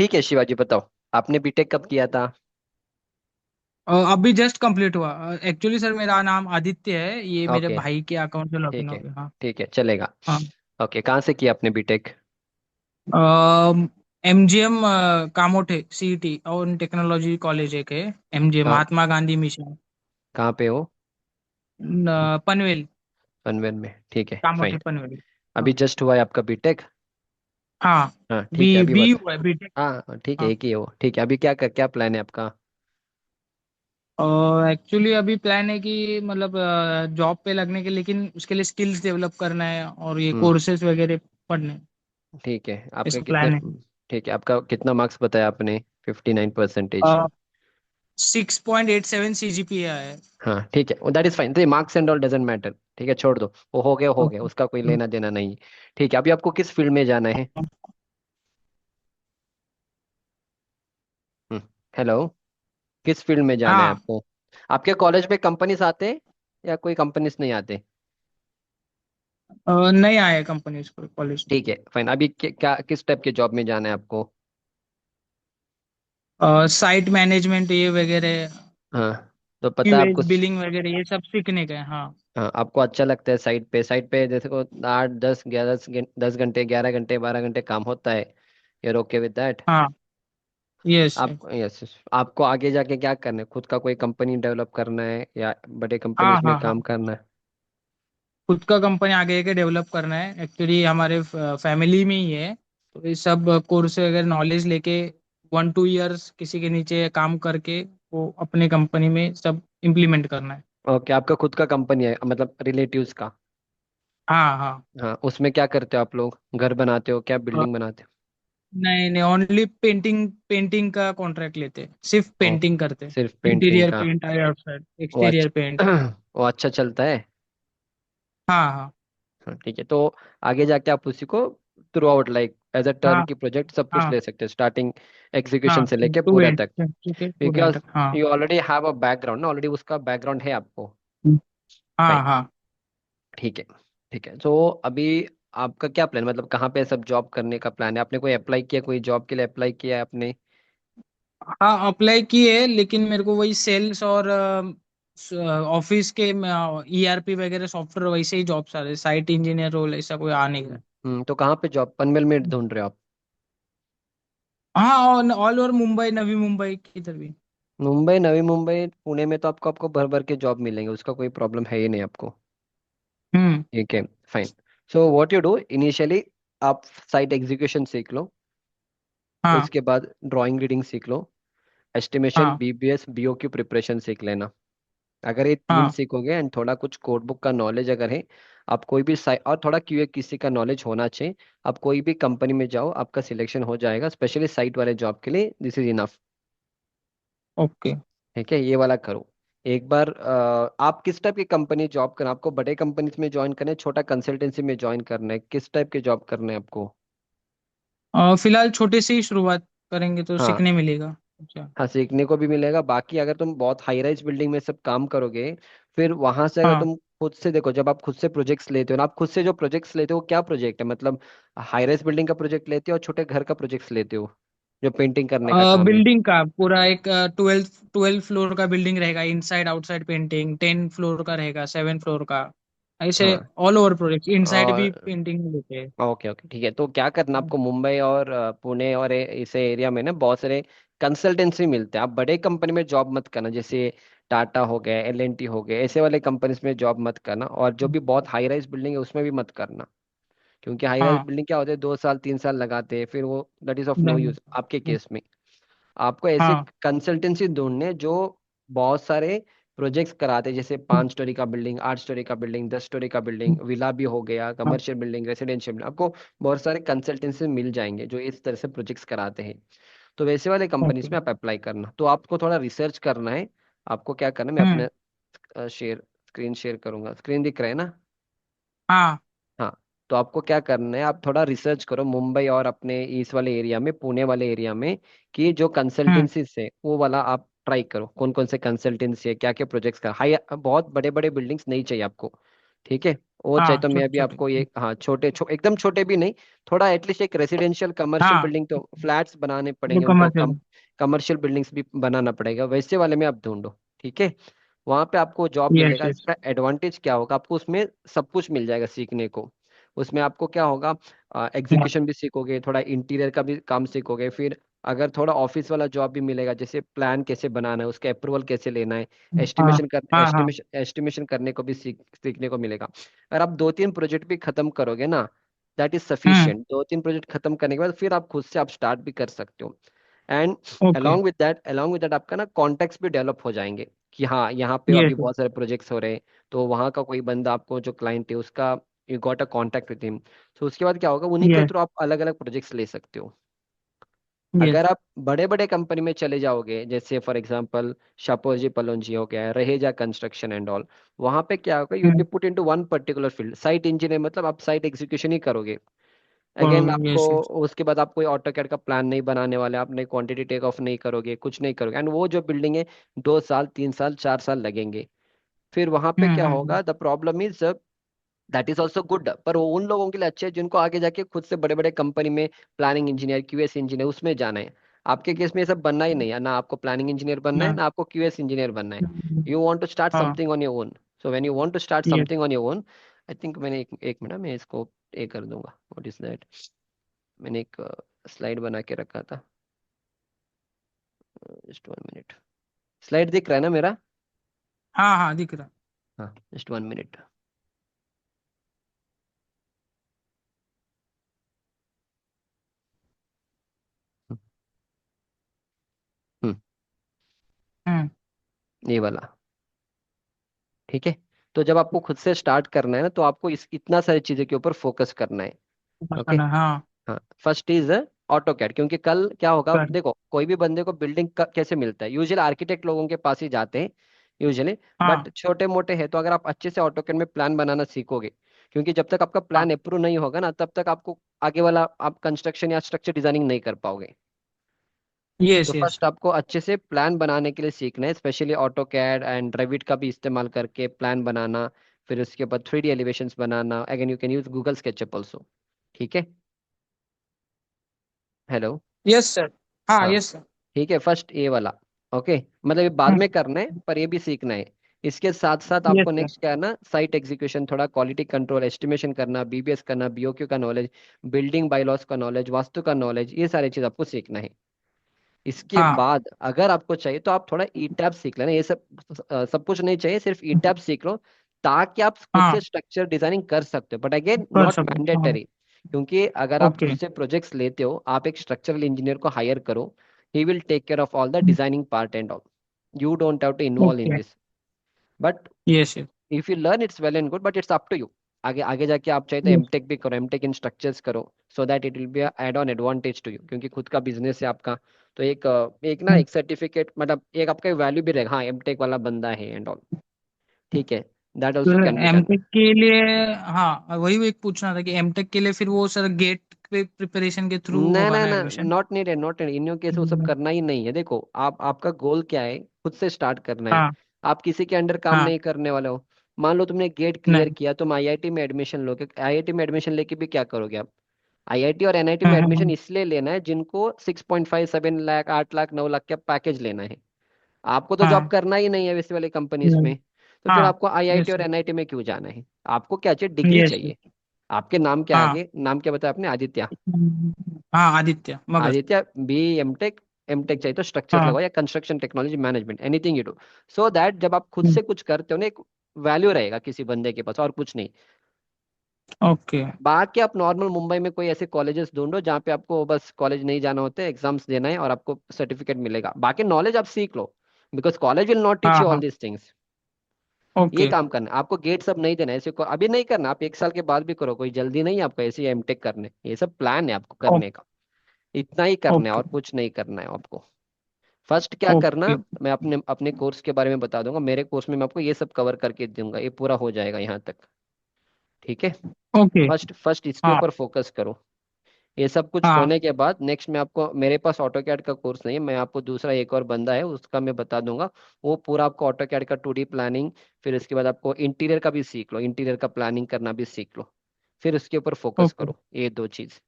ठीक है शिवाजी, बताओ आपने बीटेक कब किया था? अभी जस्ट कंप्लीट हुआ। एक्चुअली सर मेरा नाम आदित्य है, ये मेरे ओके, भाई के अकाउंट से लॉगिन ठीक हो है, गया। हाँ। ठीक है, चलेगा। हाँ। ओके, कहाँ से किया आपने बीटेक? एमजीएम कामोठे सीईटी और टेक्नोलॉजी कॉलेज एक है। एमजीएम कहाँ? महात्मा गांधी मिशन। कहाँ पे हो? पनवेल। पनवेल में, ठीक है, फाइन। कामोठे पनवेल। अभी हाँ। जस्ट हुआ है आपका बीटेक? हाँ। हाँ ठीक है, बी अभी बी बता। हुआ है बीटेक। हाँ ठीक है, हाँ। एक ही हो, ठीक है। अभी क्या प्लान है आपका? और एक्चुअली अभी प्लान है कि मतलब जॉब पे लगने के, लेकिन उसके लिए स्किल्स डेवलप करना है और ये हम्म, कोर्सेज वगैरह पढ़ने हैं। ठीक है। आपके ऐसा कितने? प्लान है। ठीक है, आपका कितना मार्क्स बताया आपने? 59%। 6.87 CGPA है। हाँ ठीक है, दैट इज फाइन। तो marks and all doesn't matter, ठीक है, छोड़ दो। वो हो गया, ओके। उसका कोई लेना देना नहीं। ठीक है, अभी आपको किस फील्ड में जाना है? हम्म, हेलो। किस फील्ड में जाना है हाँ। आपको? आपके कॉलेज में कंपनीज आते हैं या कोई कंपनीज नहीं आते? नहीं आया कंपनी को कॉलेज में। ठीक है, फाइन। अभी क्या किस टाइप के जॉब में जाना है आपको? साइट मैनेजमेंट ये वगैरह। हाँ, तो पता है आपको। क्यूएस बिलिंग वगैरह ये सब सीखने का है। हाँ। हाँ, आपको अच्छा लगता है साइट पे जैसे को 8 10 11 10 घंटे 11 घंटे 12 घंटे काम होता है? You're okay with that? हाँ। यस। आप यस, आपको आगे जाके क्या करना है? खुद का कोई कंपनी डेवलप करना है या बड़े हाँ कंपनीज में हाँ हाँ। काम करना है? खुद का कंपनी आगे के डेवलप करना है, एक्चुअली हमारे फैमिली में ही है। तो ये सब कोर्स वगैरह नॉलेज लेके 1 2 इयर्स किसी के नीचे काम करके वो अपने कंपनी में सब इम्प्लीमेंट करना है। ओके, आपका खुद का कंपनी है मतलब रिलेटिव्स का? हाँ हाँ। हाँ, उसमें क्या करते हो आप लोग? घर बनाते हो क्या, बिल्डिंग बनाते नहीं नहीं, ओनली पेंटिंग पेंटिंग का कॉन्ट्रैक्ट लेते हैं, सिर्फ हो? पेंटिंग करते हैं। सिर्फ पेंटिंग इंटीरियर का? पेंट है, आउटसाइड वो एक्सटीरियर पेंट। अच्छा वो अच्छा चलता है? हाँ हाँ हाँ ठीक है, तो आगे जाके आप उसी को throughout like as a turn हाँ की प्रोजेक्ट सब कुछ हाँ ले सकते हैं, स्टार्टिंग एग्जीक्यूशन हाँ। से लेके टू पूरा एंड तक। ठीक है, टू एंड बिकॉज तक। हाँ। You already have a background ना, ऑलरेडी उसका बैकग्राउंड है आपको। हाँ फाइन, हाँ। ठीक है, ठीक है। तो अभी आपका क्या प्लान, मतलब कहाँ पे सब जॉब करने का प्लान है? आपने कोई अप्लाई किया, कोई जॉब के लिए अप्लाई किया है आपने? हाँ अप्लाई किए, लेकिन मेरे को वही सेल्स और ऑफिस के ईआरपी वगैरह सॉफ्टवेयर वैसे ही जॉब सारे, साइट इंजीनियर रोल ऐसा कोई आ नहीं रहा। तो कहाँ पे जॉब, पनवेल में ढूंढ रहे हो आप? हाँ, ऑल ओवर मुंबई, नवी मुंबई किधर भी। मुंबई, नवी मुंबई, पुणे में तो आपको भर भर के जॉब मिलेंगे, उसका कोई प्रॉब्लम है ही नहीं आपको। हम्म। ठीक है, fine. So what you do initially, आप साइट एग्जीक्यूशन सीख लो। हाँ उसके बाद ड्राइंग रीडिंग सीख लो। एस्टिमेशन, हाँ बीबीएस, बीओक्यू प्रिपरेशन सीख लेना। अगर ये तीन हाँ। सीखोगे एंड थोड़ा कुछ कोड बुक का नॉलेज अगर है, आप कोई भी साइट, और थोड़ा क्यूए किसी का नॉलेज होना चाहिए, आप कोई भी कंपनी में जाओ, आपका सिलेक्शन हो जाएगा, स्पेशली साइट वाले जॉब के लिए दिस इज इनफ। ओके। ठीक है, ये वाला करो। एक बार आप किस टाइप की कंपनी जॉब करना, आपको बड़े कंपनीज में ज्वाइन करना है, छोटा कंसल्टेंसी में ज्वाइन करना है, किस टाइप के जॉब करना है आपको? फिलहाल छोटे से ही शुरुआत करेंगे तो हाँ, सीखने मिलेगा। अच्छा। हाँ सीखने को भी मिलेगा। बाकी अगर तुम बहुत हाई राइज बिल्डिंग में सब काम करोगे, फिर वहां से अगर हाँ। तुम खुद से देखो, जब आप खुद से प्रोजेक्ट्स लेते हो ना, आप खुद से जो प्रोजेक्ट्स लेते हो वो क्या प्रोजेक्ट है, मतलब हाई राइज बिल्डिंग का प्रोजेक्ट लेते हो और छोटे घर का प्रोजेक्ट्स लेते हो, जो पेंटिंग करने का काम है? बिल्डिंग का पूरा एक 12 फ्लोर का बिल्डिंग रहेगा, इनसाइड आउटसाइड पेंटिंग, 10 फ्लोर का रहेगा, 7 फ्लोर का, ऐसे हाँ, ऑल ओवर प्रोजेक्ट इनसाइड भी और पेंटिंग लेते हैं। ओके ओके, ठीक है। तो क्या करना आपको, मुंबई और पुणे और इसे एरिया में ना बहुत सारे कंसल्टेंसी मिलते हैं। आप बड़े कंपनी में जॉब मत करना, जैसे टाटा हो गए, एल एंड टी हो गए, ऐसे वाले कंपनीज में जॉब मत करना। और जो भी बहुत हाई राइज बिल्डिंग है उसमें भी मत करना, क्योंकि हाई राइज हाँ। बिल्डिंग क्या होते हैं, 2 साल 3 साल लगाते हैं, फिर वो दैट इज ऑफ नो नहीं। यूज आपके केस में। आपको ऐसे हाँ कंसल्टेंसी ढूंढने जो बहुत सारे प्रोजेक्ट्स कराते हैं, जैसे 5 स्टोरी का बिल्डिंग, 8 स्टोरी का बिल्डिंग, 10 स्टोरी का बिल्डिंग, विला भी हो गया, हाँ। कमर्शियल बिल्डिंग, रेसिडेंशियल बिल्डिंग, आपको बहुत सारे कंसल्टेंसी मिल जाएंगे जो इस तरह से प्रोजेक्ट्स कराते हैं। तो वैसे वाले कंपनीज ओके। में आप अप्लाई करना। तो आपको थोड़ा रिसर्च करना है। आपको क्या करना है, मैं हम्म। अपने शेयर स्क्रीन शेयर करूंगा, स्क्रीन दिख रहा है ना? हाँ हाँ, तो आपको क्या करना है, आप थोड़ा रिसर्च करो मुंबई और अपने इस वाले एरिया में, पुणे वाले एरिया में, कि जो हम्म। कंसल्टेंसी से वो वाला आप ट्राई करो, कौन कौन से कंसल्टेंसी है, क्या क्या प्रोजेक्ट्स का। हाई बहुत बड़े बड़े बिल्डिंग्स नहीं चाहिए आपको, ठीक है। और चाहे हाँ, तो मैं छोटे अभी छोटे। आपको ये, हाँ एकदम छोटे भी नहीं, थोड़ा एटलीस्ट एक रेसिडेंशियल कमर्शियल हाँ, बिल्डिंग, तो फ्लैट्स बनाने जो पड़ेंगे उनको, कमर्शियल। कमर्शियल बिल्डिंग्स भी बनाना पड़ेगा, वैसे वाले में आप ढूंढो। ठीक है। वहां पे आपको जॉब यस मिलेगा। यस। इसका एडवांटेज क्या होगा, आपको उसमें सब कुछ मिल जाएगा सीखने को। उसमें आपको क्या होगा, एग्जीक्यूशन भी सीखोगे, थोड़ा इंटीरियर का भी काम सीखोगे। फिर अगर थोड़ा ऑफिस वाला जॉब भी मिलेगा, जैसे प्लान कैसे बनाना है, उसका अप्रूवल कैसे लेना है, हाँ हाँ हाँ। एस्टिमेशन करने को भी सीखने को मिलेगा। अगर आप 2-3 प्रोजेक्ट भी खत्म करोगे ना, that is hmm. Sufficient. 2-3 project खत्म करने के बाद फिर आप खुद से आप स्टार्ट भी कर सकते हो। And okay. along with that आपका ना कॉन्टेक्ट्स भी डेवलप हो जाएंगे, कि हाँ यहाँ पे अभी यस। बहुत सारे प्रोजेक्ट्स हो रहे हैं, तो वहाँ का कोई बंदा, आपको जो क्लाइंट है उसका, you got a contact with him. तो उसके बाद क्या होगा, उन्हीं के यस थ्रू आप अलग अलग प्रोजेक्ट्स ले सकते हो। यस। अगर आप बड़े बड़े कंपनी में चले जाओगे, जैसे फॉर एग्जांपल शापोजी पलोंजी हो गया, रहेजा कंस्ट्रक्शन एंड ऑल, वहां पे क्या होगा, you will be put into one particular field, site engineer, मतलब आप साइट एग्जीक्यूशन ही करोगे। अगेन करोगे, आपको, यस यस। उसके बाद आप कोई ऑटो कैड का प्लान नहीं बनाने वाले, आप नई क्वांटिटी टेक ऑफ नहीं करोगे, कुछ नहीं करोगे, एंड वो जो बिल्डिंग है 2 साल 3 साल 4 साल लगेंगे। फिर वहां पे क्या हम्म। होगा, the problem is that is also good, पर वो उन लोगों के लिए अच्छे है जिनको आगे जाके खुद से बड़े बड़े कंपनी में प्लानिंग इंजीनियर, क्यूएस इंजीनियर उसमें जाना है। आपके केस में ये सब बनना ही नहीं है ना, आपको प्लानिंग इंजीनियर बनना है ना। ना आपको क्यूएस इंजीनियर बनना है। यू वांट टू स्टार्ट हाँ। Something on your own. So when you want to start yes. Something on your own, I think मैंने एक मिनट में इसको ये कर दूंगा, व्हाट इज दैट, मैंने एक स्लाइड बना के रखा था, जस्ट 1 मिनट। स्लाइड दिख रहा है ना मेरा? हाँ हाँ, दिख रहा। हाँ, जस्ट 1 मिनट। हम्म, हम्म। ये वाला। ठीक है। तो जब आपको खुद से स्टार्ट करना है ना, तो आपको इस इतना सारी चीजें के ऊपर फोकस करना है। ओके। पसंद है, हाँ। हाँ, फर्स्ट इज ऑटो कैड, क्योंकि कल क्या होगा, कर। देखो कोई भी बंदे को बिल्डिंग कैसे मिलता है, यूजुअली आर्किटेक्ट लोगों के पास ही जाते हैं यूजुअली। हाँ। बट छोटे मोटे है तो अगर आप अच्छे से ऑटो कैड में प्लान बनाना सीखोगे, क्योंकि जब तक आपका हाँ। प्लान अप्रूव नहीं होगा ना, तब तक आपको आगे वाला आप कंस्ट्रक्शन या स्ट्रक्चर डिजाइनिंग नहीं कर पाओगे। तो यस यस। फर्स्ट आपको अच्छे से प्लान बनाने के लिए सीखना है, specially AutoCAD and Revit का भी इस्तेमाल करके प्लान बनाना। फिर उसके बाद 3D elevations banana, again you can use Google SketchUp also. ठीक है। हेलो। Yes sir. हाँ, हाँ, यस सर। ठीक है, फर्स्ट ये वाला। ओके, मतलब ये बाद में करना है पर ये भी सीखना है। इसके साथ साथ यस आपको सर। नेक्स्ट क्या है ना, साइट एग्जीक्यूशन, थोड़ा क्वालिटी कंट्रोल, एस्टिमेशन करना, बीबीएस करना, बीओक्यू का नॉलेज, बिल्डिंग बायलॉज का नॉलेज, वास्तु का नॉलेज, ये सारी चीज आपको सीखना है। इसके हाँ बाद अगर आपको चाहिए तो आप थोड़ा ई टैब सीख लेना, ये सब सब कुछ नहीं चाहिए, सिर्फ ई टैब सीख लो, ताकि आप खुद हाँ, से स्ट्रक्चर डिजाइनिंग कर सकते हो, बट अगेन कर नॉट सकते, हाँ। मैंडेटरी। क्योंकि अगर आप खुद ओके। से प्रोजेक्ट्स लेते हो, आप एक स्ट्रक्चरल इंजीनियर को हायर करो, he will take care of all the designing part and all, you don't have to involve in okay. This. But yes yes. If you learn it's well and good, but it's up to you. आगे आगे जाके आप चाहे तो yes. MTech भी करो, MTech in structures करो, so that it will be add on advantage to you, क्योंकि खुद का बिजनेस है आपका। तो एक ना एक सर्टिफिकेट, मतलब एक आपका वैल्यू भी रहेगा, हाँ एमटेक वाला बंदा है एंड ऑल। ठीक है, दैट ऑल्सो फिर कैन बी डन। एमटेक के लिए, हाँ वही एक पूछना था कि एमटेक के लिए फिर वो सर गेट पे प्रिपरेशन के थ्रू ना होगा ना ना ना, admission? Not needed, not needed, in your case वो सब करना ही नहीं है। देखो आप, आपका गोल क्या है, खुद से स्टार्ट करना है। हाँ आप किसी के अंडर काम हाँ। नहीं करने वाले हो। मान लो तुमने गेट क्लियर नहीं। किया, तुम आईआईटी में एडमिशन लोगे, आईआईटी में एडमिशन लेके भी क्या करोगे आप? आईआईटी और एनआईटी में एडमिशन हम्म। इसलिए लेना है जिनको 6.5 7 लाख 8 लाख 9 लाख का पैकेज लेना है। आपको तो जॉब हाँ। करना ही नहीं है वैसे वाली कंपनीज हम्म। में, तो फिर हाँ। आपको आईआईटी यस और एनआईटी में क्यों जाना है? आपको क्या चाहिए, डिग्री यस। चाहिए। आपके नाम क्या हाँ। आगे, नाम क्या बताया आपने, आदित्य? हाँ, आदित्य मगर। आदित्य बी एमटेक, एमटेक चाहिए तो स्ट्रक्चर हाँ। लगाओ या construction technology management, anything you do, so that जब आप खुद से कुछ करते हो ना, एक वैल्यू रहेगा किसी बंदे के पास, और कुछ नहीं। ओके। बाकी आप नॉर्मल मुंबई में कोई ऐसे कॉलेजेस ढूंढो जहाँ पे आपको बस कॉलेज नहीं जाना होता है, एग्जाम्स देना है और आपको सर्टिफिकेट मिलेगा, बाकी नॉलेज आप सीख लो, because college will not teach हाँ यू ऑल हाँ। These things. ये ओके। काम करना है आपको, गेट सब नहीं देना है ऐसे को, अभी नहीं करना, आप 1 साल के बाद भी करो, कोई जल्दी नहीं है आपको ऐसे एमटेक करने, ये सब प्लान है आपको ओ- करने का। इतना ही करना है ओके। और कुछ नहीं करना है आपको। फर्स्ट क्या करना, ओके। मैं अपने अपने कोर्स के बारे में बता दूंगा, मेरे कोर्स में मैं आपको ये सब कवर करके दूंगा, ये पूरा हो जाएगा यहाँ तक। ठीक है। ओके। फर्स्ट फर्स्ट इसके हाँ। ऊपर फोकस करो। ये सब कुछ हाँ। होने के बाद नेक्स्ट मैं आपको, मेरे पास ऑटो कैड का कोर्स नहीं है, मैं आपको दूसरा एक और बंदा है उसका मैं बता दूंगा। वो पूरा आपको ऑटो कैड का 2D प्लानिंग, फिर इसके बाद आपको इंटीरियर का भी सीख लो, इंटीरियर का प्लानिंग करना भी सीख लो, फिर उसके ऊपर फोकस ओके। करो, ये दो चीज।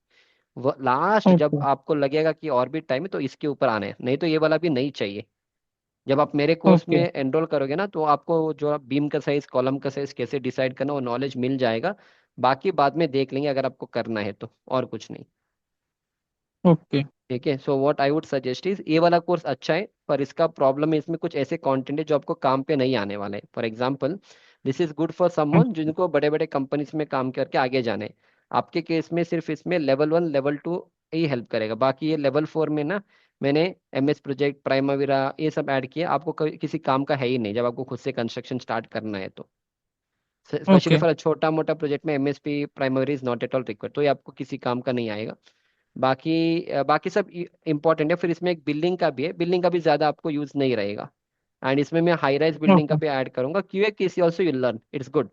वो लास्ट जब ओके। आपको लगेगा कि और भी टाइम है तो इसके ऊपर आना है, नहीं तो ये वाला भी नहीं चाहिए। जब आप मेरे कोर्स में ओके। एनरोल करोगे ना, तो आपको जो बीम का साइज, कॉलम का साइज कैसे डिसाइड करना वो नॉलेज मिल जाएगा। बाकी बाद में देख लेंगे अगर आपको करना है तो, और कुछ नहीं। ओके। ठीक है, so what I would suggest is, ये वाला कोर्स अच्छा है, पर इसका प्रॉब्लम है इसमें कुछ ऐसे कंटेंट है जो आपको काम पे नहीं आने वाले हैं। For example, this is good for someone जिनको बड़े बड़े कंपनीज में काम करके आगे जाना है। आपके केस में सिर्फ इसमें लेवल 1 लेवल 2 ही हेल्प करेगा, बाकी ये लेवल 4 में ना, मैंने MS प्रोजेक्ट, प्राइमवीरा ये सब ऐड किया, आपको किसी काम का है ही नहीं जब आपको खुद से कंस्ट्रक्शन स्टार्ट करना है तो। Specially okay. फॉर छोटा मोटा प्रोजेक्ट में MSP primary is not at all required, तो ये आपको किसी काम का नहीं आएगा। बाकी सब इंपॉर्टेंट है। फिर इसमें एक बिल्डिंग का भी है, बिल्डिंग का भी ज़्यादा आपको यूज़ नहीं रहेगा। एंड इसमें मैं हाई राइज बिल्डिंग का ओके। भी ऐड करूंगा। QA QC also you learn, it's good.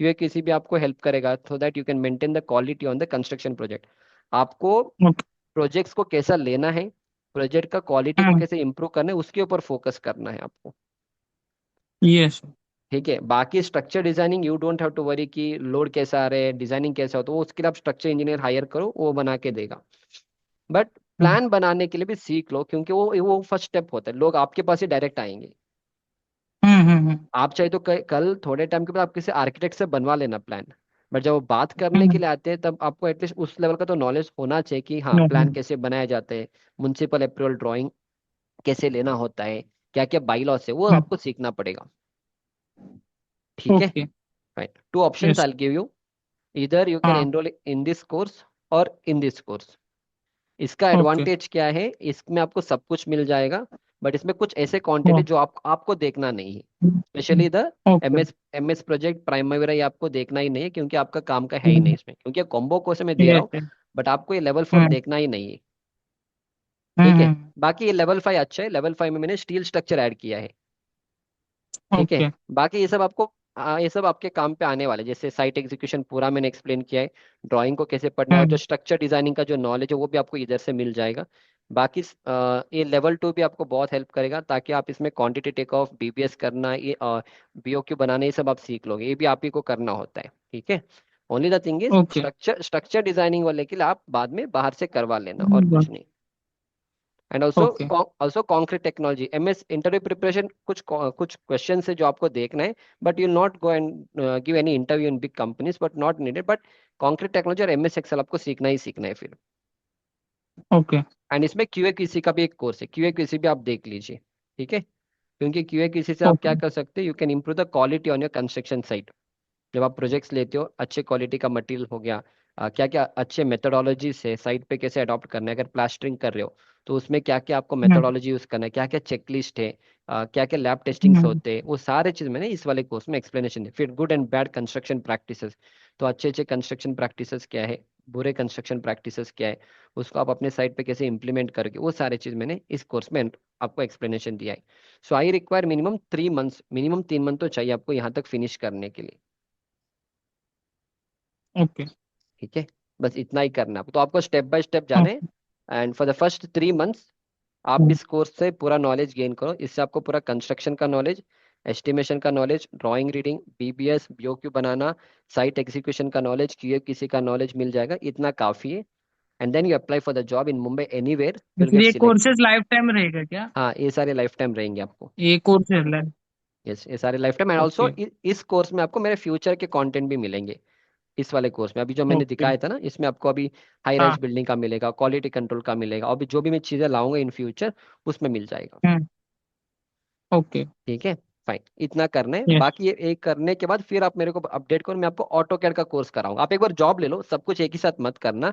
QA QC भी आपको हेल्प करेगा so that you can maintain the quality on the construction project. आपको ओके। प्रोजेक्ट्स को कैसा लेना है, प्रोजेक्ट का क्वालिटी को कैसे इंप्रूव करना है, उसके ऊपर फोकस करना है आपको। यस। ठीक है, बाकी structure designing you don't have to worry कि लोड कैसा आ रहा है, डिजाइनिंग कैसा हो, तो वो उसके लिए आप स्ट्रक्चर इंजीनियर हायर करो, वो बना के देगा। बट प्लान बनाने के लिए भी सीख लो, क्योंकि वो फर्स्ट स्टेप होता है, लोग आपके पास ही डायरेक्ट आएंगे। आप चाहे तो कल थोड़े टाइम के बाद आप किसी आर्किटेक्ट से बनवा लेना प्लान, बट जब वो बात करने के लिए आते हैं तब आपको एटलीस्ट उस लेवल का तो नॉलेज होना चाहिए कि हाँ प्लान कैसे बनाया जाता है, म्युनिसिपल अप्रूवल ड्राइंग कैसे लेना होता है, क्या क्या बाई लॉस है, वो आपको सीखना पड़ेगा। ठीक है, okay. Fine. Two options yes. I give you, इधर यू कैन हाँ। एनरोल इन दिस कोर्स और इन दिस कोर्स। इसका ओके। एडवांटेज क्या है, इसमें आपको सब कुछ मिल जाएगा, बट इसमें कुछ ऐसे कंटेंट है जो आपको देखना नहीं है। Specially the okay. MS project primary, ये आपको देखना ही नहीं है, क्योंकि आपका काम का है ही नहीं इसमें, क्योंकि कॉम्बो कोर्स मैं दे रहा हूँ। यस। बट आपको ये लेवल 4 देखना ही नहीं है। ठीक है, हम्म। बाकी ये लेवल 5 अच्छा है, लेवल 5 में मैंने स्टील स्ट्रक्चर ऐड किया है। ठीक है, ओके। बाकी ये सब आपको ये सब आपके काम पे आने वाले, जैसे साइट एग्जीक्यूशन पूरा मैंने एक्सप्लेन किया है, ड्राइंग को कैसे पढ़ना है, और जो हम्म। स्ट्रक्चर डिजाइनिंग का जो नॉलेज है वो भी आपको इधर से मिल जाएगा। बाकी ये लेवल 2 भी आपको बहुत हेल्प करेगा, ताकि आप इसमें क्वांटिटी टेक ऑफ, BBS करना, ये BOQ बनाना, ये सब आप सीख लोगे, ये भी आप ही को करना होता है। ठीक है, only the thing is okay. Structure designing वाले के लिए आप बाद में बाहर से करवा लेना, और कुछ नहीं। And also okay. Also concrete technology, MS interview preparation, कुछ क्वेश्चन है जो आपको देखना है, but you not go and give any interview in big companies, but not needed. But concrete technology और MS एक्सेल आपको सीखना ही सीखना है फिर। ओके। एंड इसमें QA QC का भी एक कोर्स है, QA QC भी आप देख लीजिए। ठीक है, क्योंकि QA QC से आप क्या ओके। कर सकते हैं, you can improve the quality on your construction site. जब आप प्रोजेक्ट्स लेते हो, अच्छे क्वालिटी का मटेरियल हो गया, क्या क्या अच्छे मेथोडोलॉजीज है साइट पे कैसे अडॉप्ट करना है, अगर प्लास्टरिंग कर रहे हो तो उसमें क्या क्या आपको मेथोडोलॉजी यूज करना है, क्या क्या चेकलिस्ट है, क्या क्या लैब टेस्टिंग्स होते हैं, वो सारे चीज मैंने इस वाले कोर्स में एक्सप्लेनेशन दी। फिर good and bad construction practices, तो अच्छे अच्छे कंस्ट्रक्शन प्रैक्टिसेस क्या है, बुरे कंस्ट्रक्शन प्रैक्टिसेस क्या है, उसको आप अपने साइट पे कैसे इंप्लीमेंट करोगे, वो सारे चीज मैंने इस कोर्स में आपको एक्सप्लेनेशन दिया है। So I require minimum 3 months, minimum 3 month तो चाहिए आपको यहाँ तक फिनिश करने के लिए। ओके। ठीक है, बस इतना ही करना है, तो आपको स्टेप बाय स्टेप जाना है। And for the first 3 months आप इस कोर्स से पूरा नॉलेज गेन करो, इससे आपको पूरा कंस्ट्रक्शन का नॉलेज, एस्टिमेशन का knowledge, drawing reading, BBS BOQ बनाना, साइट एग्जीक्यूशन का नॉलेज, QA QC का नॉलेज मिल जाएगा, इतना काफी है। And then you apply for the job in Mumbai anywhere, will फिर गेट ये सिलेक्टेड। कोर्सेज लाइफ टाइम रहेगा क्या? हाँ, ये सारे लाइफ टाइम रहेंगे आपको। ये कोर्सेज लाइफ। यस, ये सारे life time. And also okay. इस कोर्स में आपको मेरे फ्यूचर के कंटेंट भी मिलेंगे। इस वाले कोर्स में अभी जो मैंने ओके। दिखाया था ना, इसमें आपको अभी हाई हाँ। राइज बिल्डिंग का मिलेगा, क्वालिटी कंट्रोल का मिलेगा, और भी जो भी मैं चीज़ें लाऊंगा इन फ्यूचर उसमें मिल जाएगा। हम्म। ओके। ठीक है, फाइन, इतना करना है। यस। बाकी ये एक करने के बाद फिर आप मेरे को अपडेट करो, मैं आपको ऑटो कैड का कोर्स कराऊंगा। आप एक बार जॉब ले लो, सब कुछ एक ही साथ मत करना।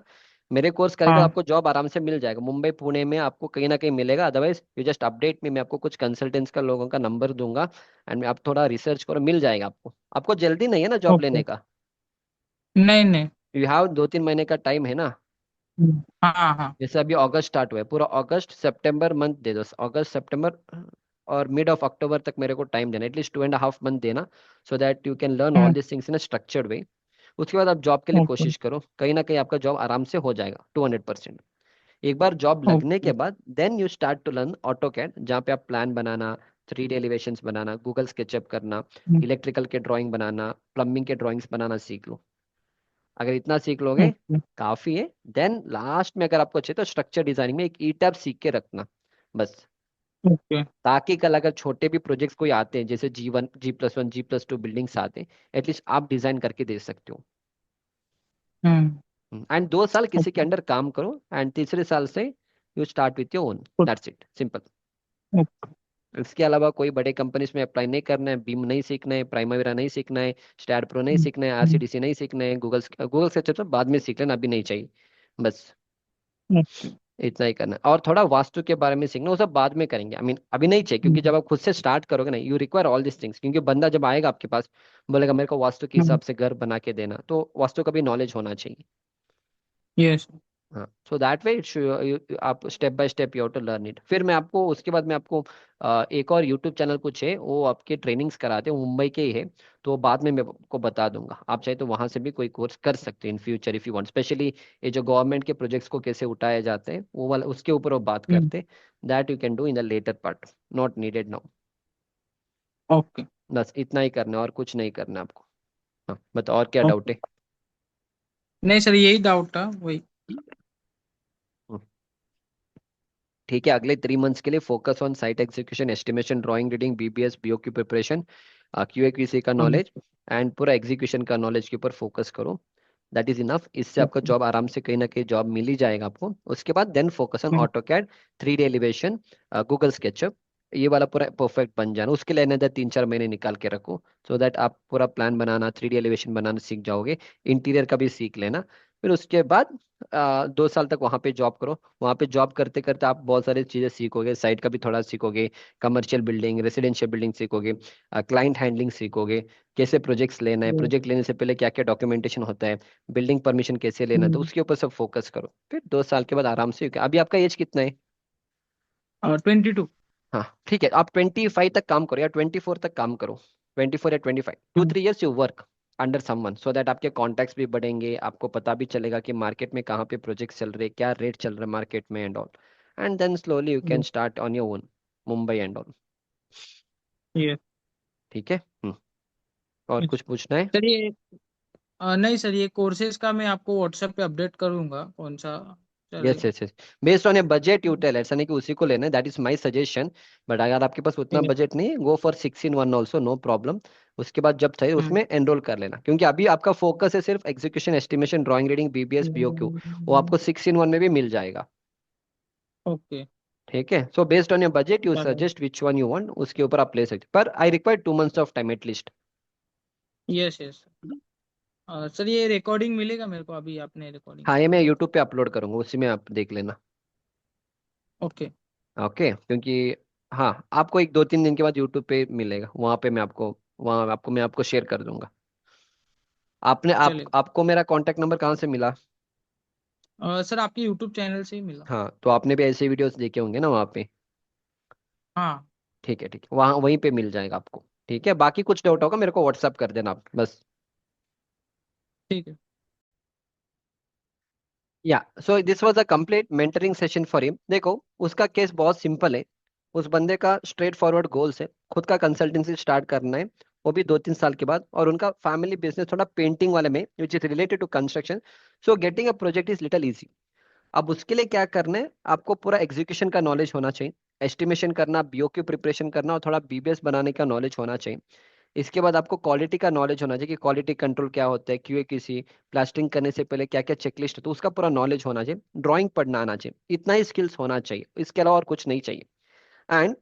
मेरे कोर्स करके हाँ। आपको जॉब आराम से मिल जाएगा, मुंबई पुणे में आपको कहीं ना कहीं मिलेगा। अदरवाइज यू जस्ट अपडेट में, मैं आपको कुछ कंसल्टेंट्स का लोगों का नंबर दूंगा, एंड आप थोड़ा रिसर्च करो, मिल जाएगा आपको। आपको जल्दी नहीं है ना जॉब ओके। लेने का, नहीं नहीं। यू हैव 2-3 महीने का टाइम है ना। हाँ हाँ। जैसे अभी अगस्त स्टार्ट हुआ है, पूरा अगस्त सितंबर मंथ दे दो, अगस्त सितंबर और मिड ऑफ अक्टूबर तक मेरे को टाइम देना, एटलीस्ट 2.5 मंथ देना, so that you can learn all hmm. This things in a structured way. उसके बाद आप जॉब के लिए ओके। कोशिश करो, कहीं ना कहीं आपका जॉब आराम से हो जाएगा 200%। एक बार जॉब लगने के ओके। बाद then you start to learn AutoCAD, जहाँ पे आप प्लान बनाना, 3D एलिवेशंस बनाना, गूगल स्केचअप करना, इलेक्ट्रिकल के ड्राइंग बनाना, प्लम्बिंग के ड्राइंग्स बनाना सीख लो। अगर इतना सीख लोगे ओके। काफी है। देन लास्ट में अगर आपको अच्छे तो स्ट्रक्चर डिजाइनिंग में एक ई टैब सीख के रखना बस, ओके। ताकि कल अगर छोटे भी प्रोजेक्ट्स कोई आते हैं, जैसे G1 G+1 G+2 बिल्डिंग्स आते हैं, एटलीस्ट आप डिजाइन करके दे सकते हो। हम्म। एंड 2 साल किसी के ओके। अंडर काम करो, एंड तीसरे साल से you start with your own. That's it, simple. Okay. इसके अलावा कोई बड़े कंपनीज में अप्लाई नहीं करना है, बीम नहीं सीखना है, प्राइमरीरा नहीं सीखना है, स्टैड प्रो नहीं सीखना है, RCDC नहीं सीखना है, गूगल से अच्छा तो बाद में सीख लेना, अभी नहीं चाहिए बस। ओके। इतना ही करना है। और थोड़ा वास्तु के बारे में सीखना, वो सब बाद में करेंगे, अभी नहीं चाहिए, क्योंकि जब आप खुद से स्टार्ट करोगे ना, you require all this things, क्योंकि बंदा जब आएगा आपके पास बोलेगा मेरे को वास्तु के हिसाब से घर बना के देना, तो वास्तु का भी नॉलेज होना चाहिए। यस। हाँ, सो दैट वे आप step by step you have to learn it. फिर मैं आपको उसके बाद मैं आपको एक और यूट्यूब चैनल कुछ है, वो आपके ट्रेनिंग्स कराते हैं, मुंबई के ही है, तो बाद में मैं आपको बता दूंगा, आप चाहे तो वहां से भी कोई कोर्स कर सकते हैं in future if you want. Specially ये जो गवर्नमेंट के प्रोजेक्ट्स को कैसे उठाए जाते हैं वो वाला, उसके ऊपर वो बात करते हैं। That you can do in the latter part, not needed now. Okay. बस इतना ही करना है और कुछ नहीं करना आपको। हाँ बताओ, और क्या डाउट ओके। है? नहीं सर, यही डाउट था, वही। हम्म, ठीक है। अगले 3 मंथ्स के लिए focus on site execution, estimation, drawing, reading, BBS BOQ preparation, QA QC का नॉलेज, एंड पूरा एग्जीक्यूशन का नॉलेज के ऊपर फोकस करो। That is enough. इससे आपका ओके। जॉब आराम से कहीं ना कहीं जॉब मिल ही जाएगा आपको। उसके बाद then focus on AutoCAD, 3D elevation, Google SketchUp, ये वाला पूरा परफेक्ट बन जाना। उसके लिए अनदर 3-4 महीने निकाल के रखो, सो दैट आप पूरा प्लान बनाना, 3D एलिवेशन बनाना सीख जाओगे। इंटीरियर का भी सीख लेना। फिर उसके बाद 2 साल तक वहाँ पे जॉब करो। वहाँ पे जॉब करते करते आप बहुत सारी चीज़ें सीखोगे, साइट का भी थोड़ा सीखोगे, कमर्शियल बिल्डिंग, रेसिडेंशियल बिल्डिंग सीखोगे, क्लाइंट हैंडलिंग सीखोगे, कैसे प्रोजेक्ट्स लेना है, प्रोजेक्ट लेने से पहले क्या क्या डॉक्यूमेंटेशन होता है, बिल्डिंग परमिशन कैसे लेना है, तो उसके ऊपर सब फोकस करो। फिर 2 साल के बाद आराम से, अभी आपका एज कितना है? 22। हाँ ठीक है, आप 25 तक काम करो या 24 तक काम करो। 24 या 25, 2-3 years you work under someone, so that आपके कॉन्टैक्ट्स भी बढ़ेंगे, आपको पता भी चलेगा कि मार्केट में कहाँ पे प्रोजेक्ट चल रहे, क्या रेट चल रहा है मार्केट में and all. And then slowly you can start on your own, Mumbai and all. Yes. ठीक है। और कुछ पूछना है? सर ये नहीं सर, ये कोर्सेज का मैं आपको व्हाट्सएप पे अपडेट करूंगा, कौन सा यस चलेगा। Yes yes, based on a budget you tell, ऐसा नहीं कि उसी को लेना है, that is my suggestion. But अगर आपके पास उतना ठीक है। बजट नहीं है, go for 6 in 1 also, no problem. उसके बाद जब चाहिए हम्म। उसमें एनरोल कर लेना, क्योंकि अभी आपका फोकस है सिर्फ execution, estimation, drawing, reading, BBS BOQ, वो आपको 6 in 1 में भी मिल जाएगा। ओके। ठीक है, so based on your budget you चलो। Suggest which one you want, उसके ऊपर आप ले सकते, पर I require 2 months of time at least. Yes yes. Sir ये रिकॉर्डिंग मिलेगा मेरे को, अभी आपने रिकॉर्डिंग हाँ, ये मैं भेजा। यूट्यूब पे अपलोड करूंगा, उसी में आप देख लेना। ओके। ओके, क्योंकि हाँ, आपको एक 2-3 दिन के बाद यूट्यूब पे मिलेगा, वहाँ आपको मैं आपको शेयर कर दूंगा। चलेगा। आपको मेरा कांटेक्ट नंबर कहाँ से मिला? सर आपके यूट्यूब चैनल से ही मिला। हाँ, तो आपने भी ऐसे वीडियोस देखे होंगे ना वहाँ पे। हाँ। ठीक है ठीक है, वहाँ वहीं पे मिल जाएगा आपको। ठीक है, बाकी कुछ डाउट होगा मेरे को व्हाट्सअप कर देना आप बस। ठीक है। या सो this was a complete mentoring session for him. देखो, उसका केस बहुत सिंपल है। उस बंदे का स्ट्रेट फॉरवर्ड गोल्स है, खुद का कंसल्टेंसी स्टार्ट करना है, वो भी 2-3 साल के बाद, और उनका फैमिली बिजनेस थोड़ा पेंटिंग वाले में which is related to construction. So getting a project is little easy. अब उसके लिए क्या करना है, आपको पूरा एग्जीक्यूशन का नॉलेज होना चाहिए, एस्टिमेशन करना, BOQ प्रिपरेशन करना, और थोड़ा BBS बनाने का नॉलेज होना चाहिए। इसके बाद आपको क्वालिटी का नॉलेज होना चाहिए कि क्वालिटी कंट्रोल क्या होता है, QA QC, प्लास्टरिंग करने से पहले क्या क्या चेकलिस्ट है, तो उसका पूरा नॉलेज होना चाहिए। ड्राइंग पढ़ना आना चाहिए, इतना ही स्किल्स होना चाहिए, इसके अलावा और कुछ नहीं चाहिए। एंड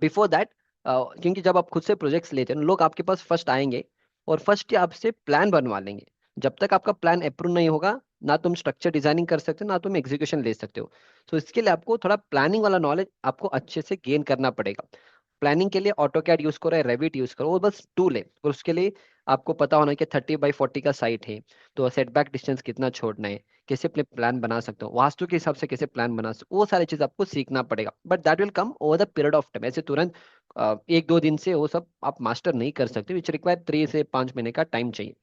बिफोर दैट, क्योंकि जब आप खुद से प्रोजेक्ट्स लेते हैं लोग आपके पास फर्स्ट आएंगे और फर्स्ट ही आपसे प्लान बनवा लेंगे। जब तक आपका प्लान अप्रूव नहीं होगा, ना तुम स्ट्रक्चर डिजाइनिंग कर सकते हो, ना तुम एग्जीक्यूशन ले सकते हो। तो इसके लिए आपको थोड़ा प्लानिंग वाला नॉलेज आपको अच्छे से गेन करना पड़ेगा। प्लानिंग के लिए ऑटो कैड यूज करो या रेविट यूज करो, वो बस टूल है, और उसके लिए आपको पता होना कि 30x40 का साइट है, तो सेटबैक डिस्टेंस कितना छोड़ना है, कैसे अपने प्लान बना सकते हो, वास्तु के हिसाब से कैसे प्लान बना सकते हो, वो सारी चीज आपको सीखना पड़ेगा। But that will come over the period of time, ऐसे तुरंत 1-2 दिन से वो सब आप मास्टर नहीं कर सकते, विच रिक्वायर 3 से 5 महीने का टाइम चाहिए।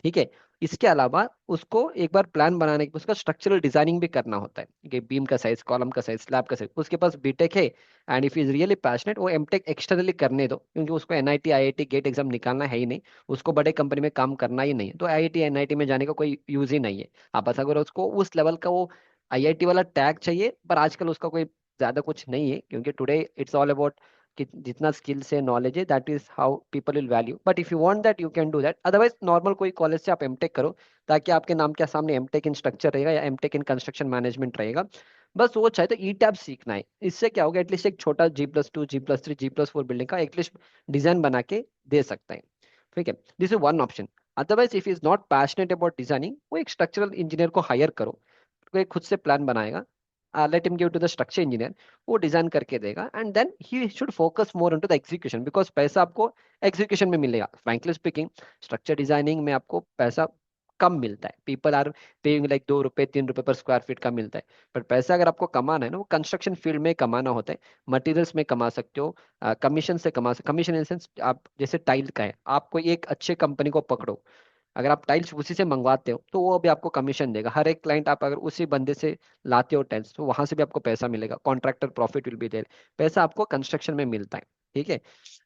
ठीक है। इसके अलावा उसको एक बार प्लान बनाने के उसका स्ट्रक्चरल डिजाइनिंग भी करना होता है कि बीम का साइज, कॉलम का साइज, स्लैब का साइज। उसके पास बीटेक है and if is really passionate, वो एमटेक एक्सटर्नली करने दो, क्योंकि उसको एनआईटी आईआईटी गेट एग्जाम निकालना है ही नहीं, उसको बड़े कंपनी में काम करना ही नहीं है, तो आईआईटी एनआईटी में जाने का कोई यूज ही नहीं है। आप बस अगर उसको उस लेवल का वो आईआईटी वाला टैग चाहिए, पर आजकल उसका कोई ज्यादा कुछ नहीं है, क्योंकि टुडे इट्स ऑल अबाउट कि जितना स्किल्स है, नॉलेज है, that is how people will value. But if you want that you can do that, otherwise normal कोई कॉलेज से आप एमटेक करो, ताकि आपके नाम के सामने एमटेक इन स्ट्रक्चर रहेगा या एमटेक इन कंस्ट्रक्शन मैनेजमेंट रहेगा। बस वो चाहे तो ई टैब सीखना है, इससे क्या होगा, एटलीस्ट एक छोटा G+2 G+3 G+4 बिल्डिंग का एटलीस्ट डिजाइन बना के दे सकता है। ठीक है, this is one option. Otherwise if is not passionate about designing, वो एक स्ट्रक्चरल इंजीनियर को हायर करो, वो एक खुद से प्लान बनाएगा, let him give to the structure engineer, वो डिजाइन करके देगा, and then he should focus more into the execution, because पैसा आपको एग्जीक्यूशन में मिलेगा। फ्रैंकली स्पीकिंग, स्ट्रक्चर डिजाइनिंग में आपको पैसा कम मिलता है, पीपल आर पेइंग लाइक 2 रुपए 3 रुपए पर स्क्वायर फीट का मिलता है। पर पैसा अगर आपको कमाना है ना, वो कंस्ट्रक्शन फील्ड में कमाना होता है, मटेरियल्स में कमा सकते हो, कमीशन से कमा सकते, कमीशन इन सेंस, आप जैसे टाइल का है, आप कोई एक अच्छे कंपनी को पकड़ो, अगर आप टाइल्स उसी से मंगवाते हो तो वो भी आपको कमीशन देगा। हर एक क्लाइंट आप अगर उसी बंदे से लाते हो टाइल्स, तो वहां से भी आपको पैसा मिलेगा, contractor profit will be there, पैसा आपको कंस्ट्रक्शन में मिलता है। ठीक है,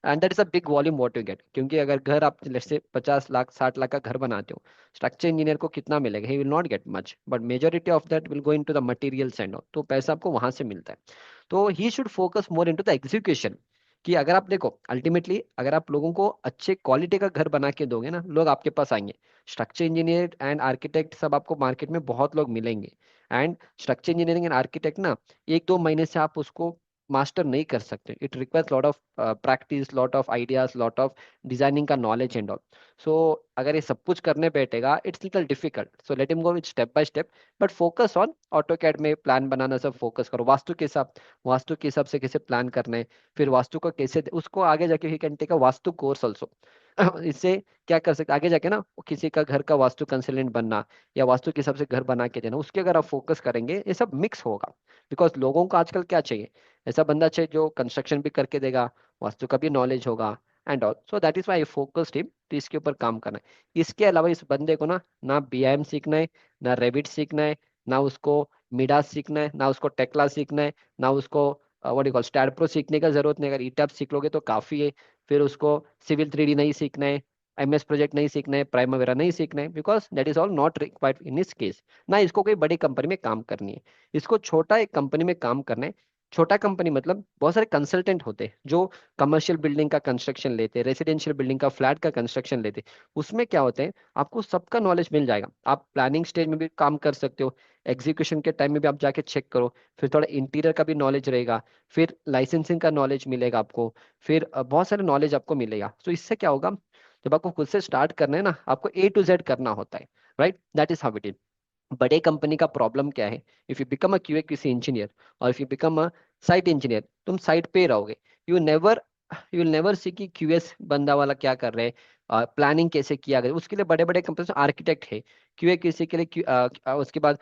and that is a big volume what you get, क्योंकि अगर घर आप जैसे 50 लाख 60 लाख का घर बनाते हो, स्ट्रक्चर इंजीनियर को कितना मिलेगा, he will not get much, but majority of that will go into the materials and all, तो पैसा आपको वहां से मिलता है। तो ही should focus more into the execution, कि अगर आप देखो अल्टीमेटली, अगर आप लोगों को अच्छे क्वालिटी का घर बना के दोगे ना, लोग आपके पास आएंगे। स्ट्रक्चर इंजीनियर एंड आर्किटेक्ट सब आपको मार्केट में बहुत लोग मिलेंगे, and structure engineering and architect ना, 1-2 महीने से आप उसको मास्टर नहीं कर सकते, it requires lot of practice, lot of ideas, lot of designing का नॉलेज एंड ऑल। सो अगर ये सब कुछ करने बैठेगा, it's little difficult, so let him go with step by step, but focus on AutoCAD में प्लान बनाना, सब फोकस करो, वास्तु के हिसाब से कैसे प्लान करना है, फिर वास्तु को कैसे उसको आगे जाके he can take a Vastu course also. इससे क्या कर सकते आगे जाके ना, किसी का घर का वास्तु कंसल्टेंट बनना, या वास्तु के हिसाब से घर बना के देना, उसके अगर आप फोकस करेंगे, ये सब मिक्स होगा। बिकॉज लोगों को आजकल क्या चाहिए, ऐसा बंदा चाहिए जो कंस्ट्रक्शन भी करके देगा, वास्तु का भी नॉलेज होगा and all. So that is why focused him, तो इसके ऊपर काम करना है। इसके अलावा इस बंदे को ना, ना बीआईएम सीखना है, ना रेविट सीखना है, ना उसको मिडास सीखना है, ना उसको टेक्ला सीखना है, ना उसको what you call STAAD Pro सीखने का जरूरत नहीं, अगर ईटैप सीख लोगे तो काफी है। फिर उसको सिविल 3D नहीं सीखना है, एमएस प्रोजेक्ट नहीं सीखना है, प्राइमवेरा नहीं सीखना है, because that is all not required in इस केस। ना इसको कोई बड़ी कंपनी में काम करनी है, इसको छोटा एक कंपनी में काम करना है। छोटा कंपनी मतलब बहुत सारे कंसल्टेंट होते हैं जो कमर्शियल बिल्डिंग का कंस्ट्रक्शन लेते हैं, रेसिडेंशियल बिल्डिंग का फ्लैट का कंस्ट्रक्शन लेते हैं। उसमें क्या होते हैं, आपको सबका नॉलेज मिल जाएगा, आप प्लानिंग स्टेज में भी काम कर सकते हो, एग्जीक्यूशन के टाइम में भी आप जाके चेक करो, फिर थोड़ा इंटीरियर का भी नॉलेज रहेगा, फिर लाइसेंसिंग का नॉलेज मिलेगा आपको, फिर बहुत सारे नॉलेज आपको मिलेगा। तो इससे क्या होगा, जब आपको खुद से स्टार्ट करना है ना, आपको A to Z करना होता है, right, that is how it is. बड़े कंपनी का प्रॉब्लम क्या है, if you become a QA किसी इंजीनियर, और if you become a site engineer, तुम साइट पे रहोगे, you never you will never see कि QS बंदा वाला क्या कर रहे हैं, प्लानिंग कैसे किया गया, उसके लिए बड़े बड़े कंपनी आर्किटेक्ट है। QA किसी के लिए उसके बाद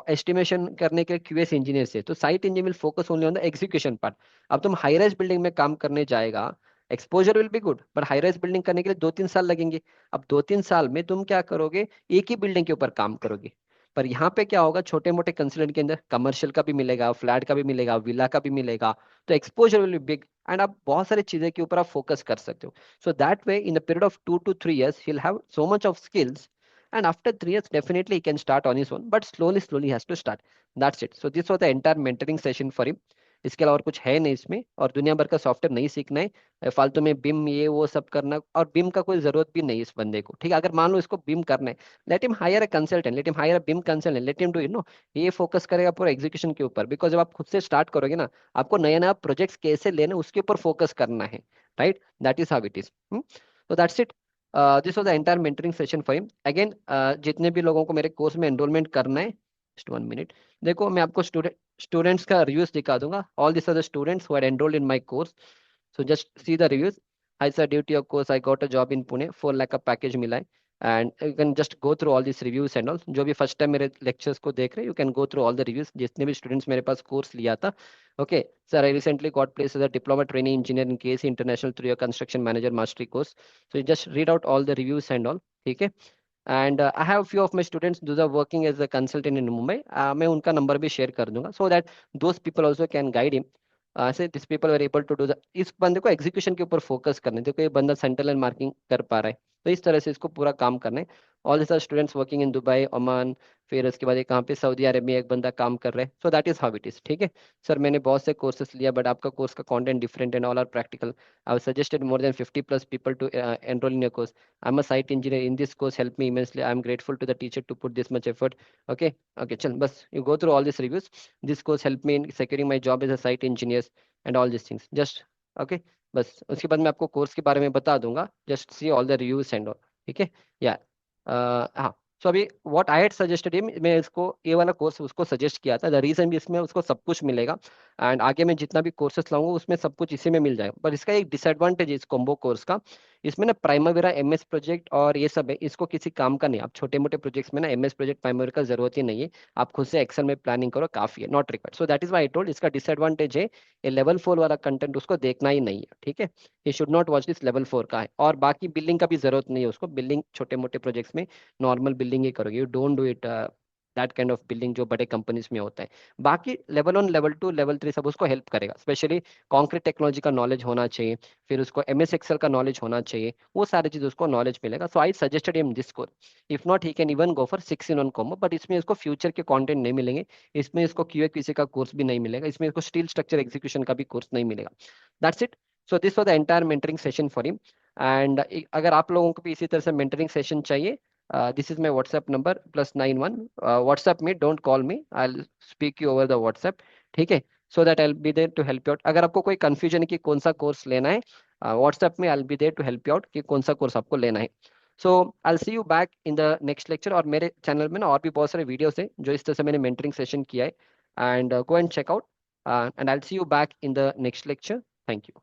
एस्टिमेशन करने के QS इंजीनियर से, तो site engineer will focus only on the execution part. अब तुम हाई राइज बिल्डिंग में काम करने जाएगा, exposure will be good, but high rise building करने के लिए 2-3 साल लगेंगे। अब 2-3 साल में तुम क्या करोगे, एक ही बिल्डिंग के ऊपर काम करोगे। पर यहाँ पे क्या होगा, छोटे मोटे कंसल्टेंट के अंदर कमर्शियल का भी मिलेगा, फ्लैट का भी मिलेगा, विला का भी मिलेगा, तो exposure will be big, and आप बहुत सारी चीजें के ऊपर आप फोकस कर सकते हो। सो that way in the period of 2 to 3 years he'll have so much of skills, and after 3 years definitely he can start on his own, but slowly he has to start. That's it. So this was the entire mentoring session for him. इसके अलावा और कुछ है नहीं इसमें, और दुनिया भर का सॉफ्टवेयर नहीं सीखना है, फालतू में बिम ये वो सब करना, और बिम का कोई जरूरत भी नहीं इस बंदे को। ठीक है, अगर मान लो इसको बिम करना है, let him hire a consultant, let him hire a BIM consultant, let him do ये फोकस करेगा पूरा एग्जीक्यूशन के ऊपर, बिकॉज जब आप खुद से स्टार्ट करोगे ना, आपको नया नया प्रोजेक्ट्स कैसे लेने उसके ऊपर फोकस करना है, right, that is how it is. तो that's it, this was the entire mentoring session for him. Again, जितने भी लोगों को मेरे कोर्स में एनरोलमेंट करना है, जस्ट 1 मिनट, देखो मैं आपको स्टूडेंट्स का रिव्यूज दिखा दूंगा, all this are the students who are enrolled in my course. So just see the reviews. Hi sir, due to your course, I got a job in Pune. 4 lakh का package मिला है, and you can just go through all this reviews and all. जो भी first time मेरे lectures को देख रहे हैं, you can go through all the reviews, जितने भी स्टूडेंट्स मेरे पास कोर्स लिया था। Okay sir, I recently got place as a diploma training engineer in KC international through your construction manager mastery course. So just read out all the reviews and all. ठीक है। And I have few of my students those are working as a consultant in Mumbai. मैं उनका नंबर भी share कर दूंगा so that those people also can guide him. से this people are able to do the, इस बंदे को एग्जीक्यूशन के ऊपर फोकस करना है। देखो ये बंदा सेंट्रल एंड मार्किंग कर पा रहा है, तो इस तरह से इसको पूरा काम करना है। All this are students working in Dubai, Oman, फिर उसके बाद ये कहाँ पे सऊदी अरेबिया एक बंदा काम कर रहा है। So that is how it is. ठीक है सर, मैंने बहुत से कोर्सेस लिया बट आपका कोर्स का content different and all are practical. I suggested more than 50+ people to enroll in your course. I'm a site engineer. In this course, helped me immensely. I'm grateful to the teacher to put this much effort. Okay, okay, chal, bas, you go through all these reviews. This course helped me in securing my job as a site engineer and all these things. Just okay, बस उसके बाद मैं आपको course के बारे में बता दूंगा। Just see all the reviews and all. ठीक है या हाँ। सो अभी what I had suggested him, मैं इसको ये वाला कोर्स उसको सजेस्ट किया था। द रीजन भी इसमें उसको सब कुछ मिलेगा एंड आगे मैं जितना भी कोर्सेस लाऊंगा उसमें सब कुछ इसी में मिल जाएगा। पर इसका एक डिसएडवांटेज है इस कॉम्बो कोर्स का, इसमें ना प्राइमवेरा एमएस प्रोजेक्ट और ये सब है, इसको किसी काम का नहीं। आप छोटे मोटे प्रोजेक्ट्स में ना एमएस प्रोजेक्ट प्राइमवेरा का जरूरत ही नहीं है। आप खुद से एक्सेल में प्लानिंग करो काफी है, not required. So that is why I told इसका डिसएडवांटेज है ये लेवल 4 वाला कंटेंट उसको देखना ही नहीं है। ठीक है, ये should not watch this, level 4 का है। और बाकी बिल्डिंग का भी जरूरत नहीं है उसको, बिल्डिंग छोटे मोटे प्रोजेक्ट्स में नॉर्मल बिल्डिंग ही करोगे। You don't do it that kind of building जो बड़े कंपनीज में होता है। बाकी लेवल 1 लेवल 2 लेवल 3 सब उसको हेल्प करेगा। स्पेशली कॉन्क्रीट टेक्नोलॉजी का नॉलेज होना चाहिए, फिर उसको एमएस एक्सेल का नॉलेज होना चाहिए, वो सारी चीज उसको नॉलेज मिलेगा। So I suggested him this course. If not he can even go for 6-in-1 combo, but इसमें इसको फ्यूचर के कंटेंट नहीं मिलेंगे। इसमें इसको क्यूए क्यूसी का कोर्स भी नहीं मिलेगा, इसमें इसको स्टील स्ट्रक्चर एग्जीक्यूशन का भी कोर्स नहीं मिलेगा। That's it. So this was the entire mentoring session for him. And अगर आप लोगों को भी इसी तरह से मेंटरिंग सेशन चाहिए, this is my WhatsApp number +91। WhatsApp में, don't call me, I speak you over the WhatsApp. ठीक है, so that I be there to help you out. अगर आपको कोई कंफ्यूजन है कि कौन सा कोर्स लेना है, व्हाट्सएप में I be there to help you out कि कौन सा कोर्स आपको लेना है। So I see you back in the next lecture. और मेरे चैनल में ना और भी बहुत सारे वीडियोस हैं जो इस तरह से मैंने मेंटरिंग सेशन किया है, and go and check out, and I see you back in the next lecture. Thank you.